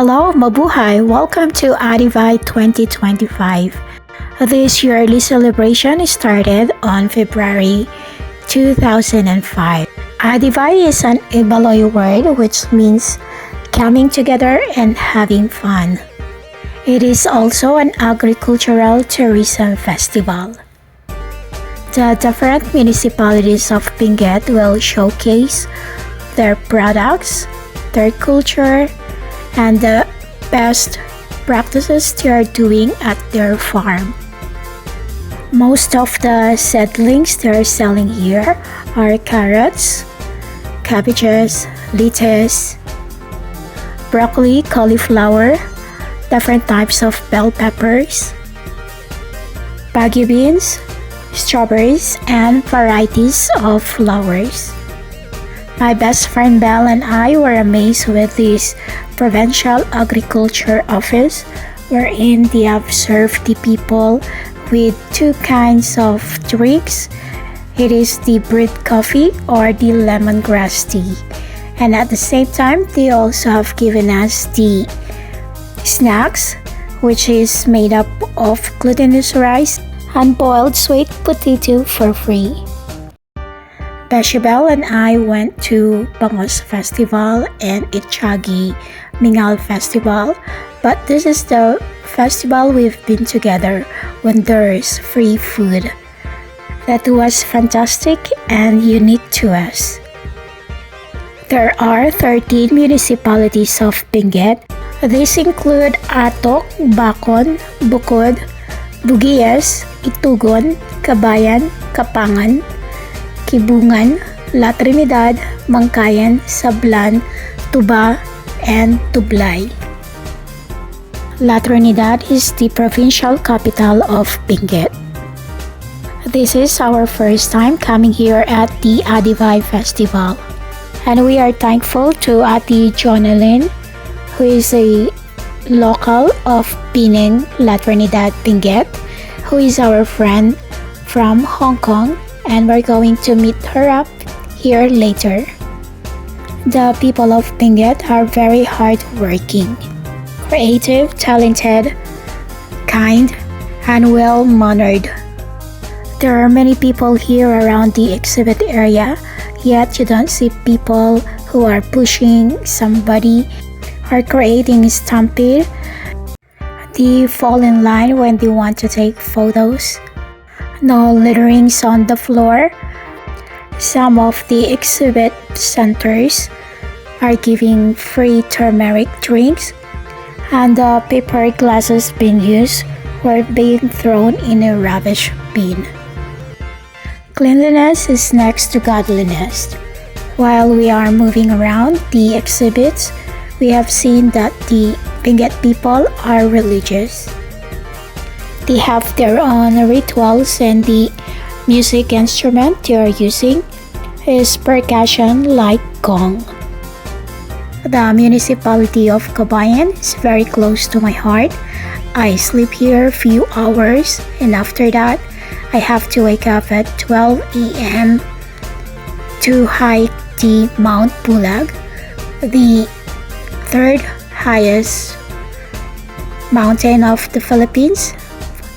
Hello, mabuhay! Welcome to Adivay 2025. This yearly celebration started on February 2005. Adivay is an Ibaloy word which means coming together and having fun. It is also an agricultural tourism festival. The different municipalities of Benguet will showcase their products, their culture, and the best practices they are doing at their farm. Most of the seedlings they are selling here are carrots, cabbages, lettuce, broccoli, cauliflower, different types of bell peppers, bagu beans, strawberries, and varieties of flowers. My best friend Belle and I were amazed with this provincial agriculture office wherein they have served the people with two kinds of drinks. It is the brewed coffee or the lemongrass tea. And at the same time, they also have given us the snacks, which is made up of glutinous rice and boiled sweet potato for free. Isabelle and I went to Bangus Festival and Itchagi Mingal Festival, but this is the festival we've been together when there's free food. That was fantastic and unique to us. There are 13 municipalities of Benguet. These include Atok, Bacon, Bukod, Bugias, Itugon, Kabayan, Kapangan, Kibungan, La Trinidad, Mangkayan, Sablan, Tuba, and Tublay. La Trinidad is the provincial capital of Benguet. This is our first time coming here at the Adivay Festival, and we are thankful to Ati Jonalyn, who is a local of Pinang, La Trinidad, Benguet, who is our friend from Hong Kong, and we're going to meet her up here later. The people of Benguet are very hardworking, creative, talented, kind, and well-mannered. There are many people here around the exhibit area, yet you don't see people who are pushing somebody or creating a stampede. They fall in line when they want to take photos. No litterings on the floor. Some of the exhibit centers are giving free turmeric drinks, and the paper glasses being used were being thrown in a rubbish bin. Cleanliness is next to godliness. While we are moving around the exhibits, we have seen that the Benguet people are religious. They have their own rituals, and the music instrument they are using is percussion like gong. The municipality of Kabayan is very close to my heart. I sleep here a few hours, and after that, I have to wake up at 12 a.m. to hike the Mount Pulag, the third highest mountain of the Philippines,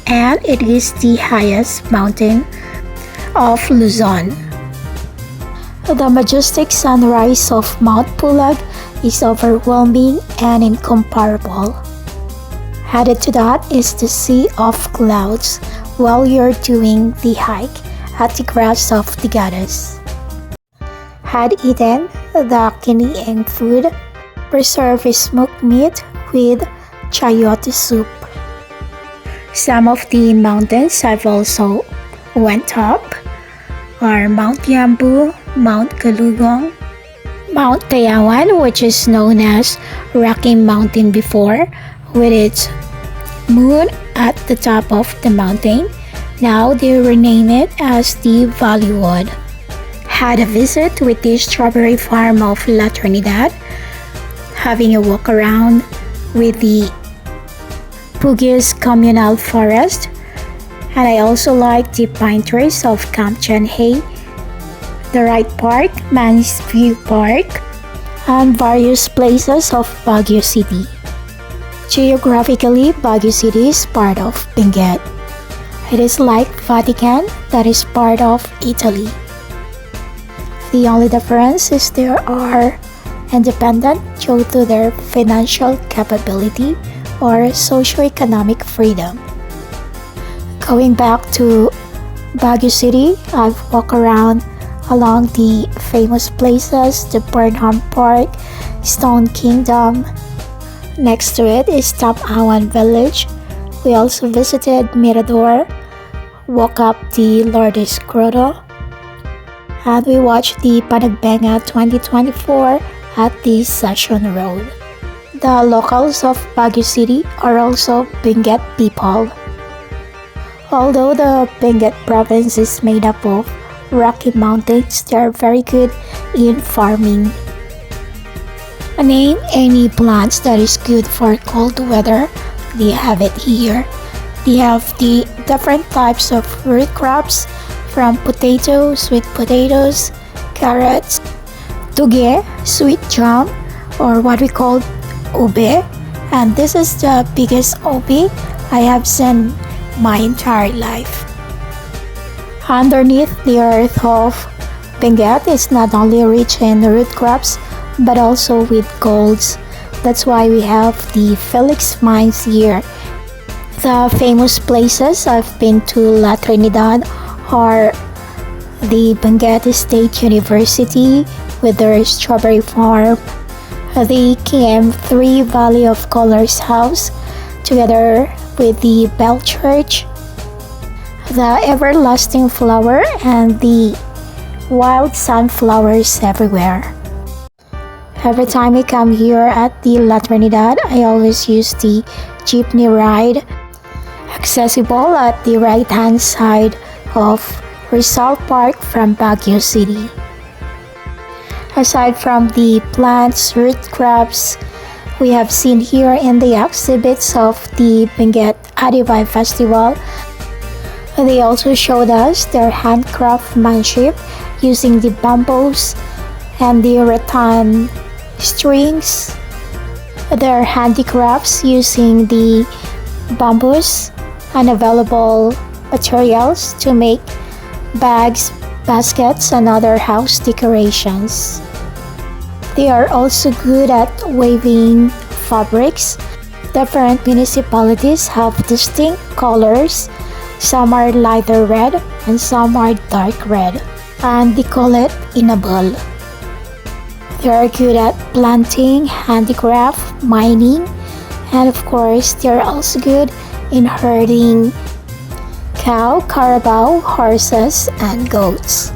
and it is the highest mountain of Luzon. The majestic sunrise of Mount Pulag is overwhelming and incomparable. Added to that is the sea of clouds while you're doing the hike at the grass of the goddess. Had eaten the kinieng food, preserved smoked meat with chayote soup. Some of the mountains I've also went up are Mount Yambu, Mount Galugong, Mount Tayawan, which is known as Rocky Mountain before, with its moon at the top of the mountain. Now they rename it as the Valleywood. Had a visit with the strawberry farm of La Trinidad, having a walk around with the Pugi's communal forest, and I also like the pine trees of Camp Chanhay, the Wright Park, Man's View Park, and various places of Baguio City. Geographically, Baguio City is part of Benguet. It is like Vatican that is part of Italy. The only difference is they are independent due to their financial capability or socio-economic freedom. Going back to Baguio City, I've walked around along the famous places, the Burnham Park, Stone Kingdom. Next to it is Tapawan Village. We also visited Mirador, walked up the Lourdes Grotto, and we watched the Panagbanga 2024 at the Session Road. The locals of Baguio City are also Benguet people. Although the Benguet province is made up of rocky mountains, they are very good in farming. Name any plants that is good for cold weather. They have it here. They have the different types of root crops from potatoes, sweet potatoes, carrots, tuge, sweet jam, or what we call ube. And this is the biggest ube I have seen my entire life. Underneath the earth of Benguet is not only rich in root crops but also with golds. That's why we have the Felix mines here. The famous places I've been to La Trinidad are the Benguet State University with their strawberry farm, the KM3 Valley of Colors House together with the Bell Church, the everlasting flower, and the wild sunflowers everywhere. Every time I come here at the La Trinidad, I always use the jeepney ride, accessible at the right-hand side of Rizal Park from Baguio City. Aside from the plants, root crops, we have seen here in the exhibits of the Benguet Adivay Festival. They also showed us their handcraftmanship using the bamboos and the rattan strings, their handicrafts using the bamboos and available materials to make bags, baskets, and other house decorations. They are also good at weaving fabrics. Different municipalities have distinct colors. Some are lighter red and some are dark red, and they call it inabal. They are good at planting, handicraft, mining, and of course they're also good in herding cow, carabao, horses, and goats.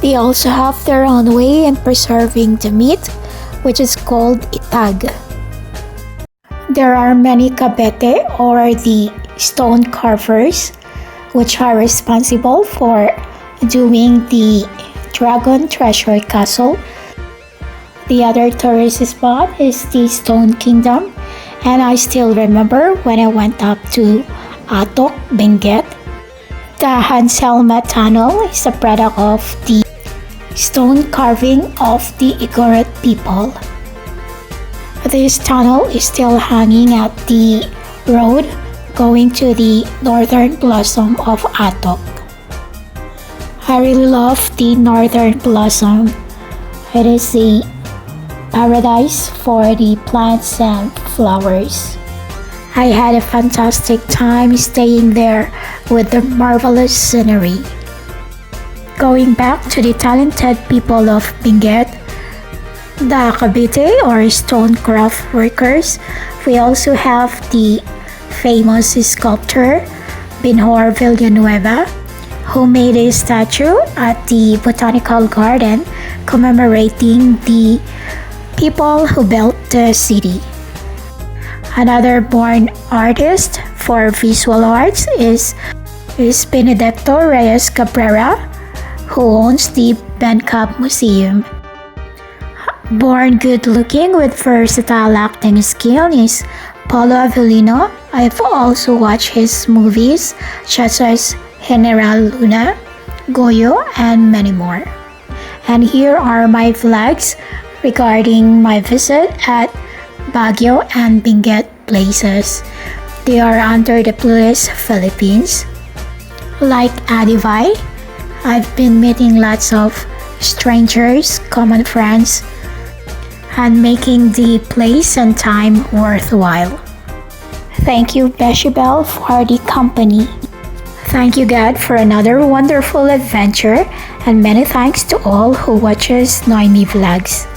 They also have their own way in preserving the meat, which is called itag. There are many kabete or the stone carvers which are responsible for doing the Dragon Treasure Castle. The other tourist spot is the Stone Kingdom, and I still remember when I went up to Atok, Benguet. The Hanselma Tunnel is a product of the stone carving of the Igorot people. This tunnel is still hanging at the road going to the northern blossom of Atok. I really love the northern blossom. It is a paradise for the plants and flowers. I had a fantastic time staying there with the marvelous scenery. Going back to the talented people of Benguet, the kabite or stone craft workers, we also have the famous sculptor Binhor Villanueva, who made a statue at the Botanical Garden commemorating the people who built the city. Another born artist for visual arts is Benedicto Reyes Cabrera, who owns the Bencap Museum. Born good-looking with versatile acting skill is Paulo Avellino. I've also watched his movies such as General Luna, Goyo, and many more. And here are my vlogs regarding my visit at Baguio, and Benguet places. They are under the playlist Philippines. Like Adivay, I've been meeting lots of strangers, common friends, and making the place and time worthwhile. Thank you, Isabelle, for the company. Thank you, God, for another wonderful adventure, and many thanks to all who watches Noemi Vlogs.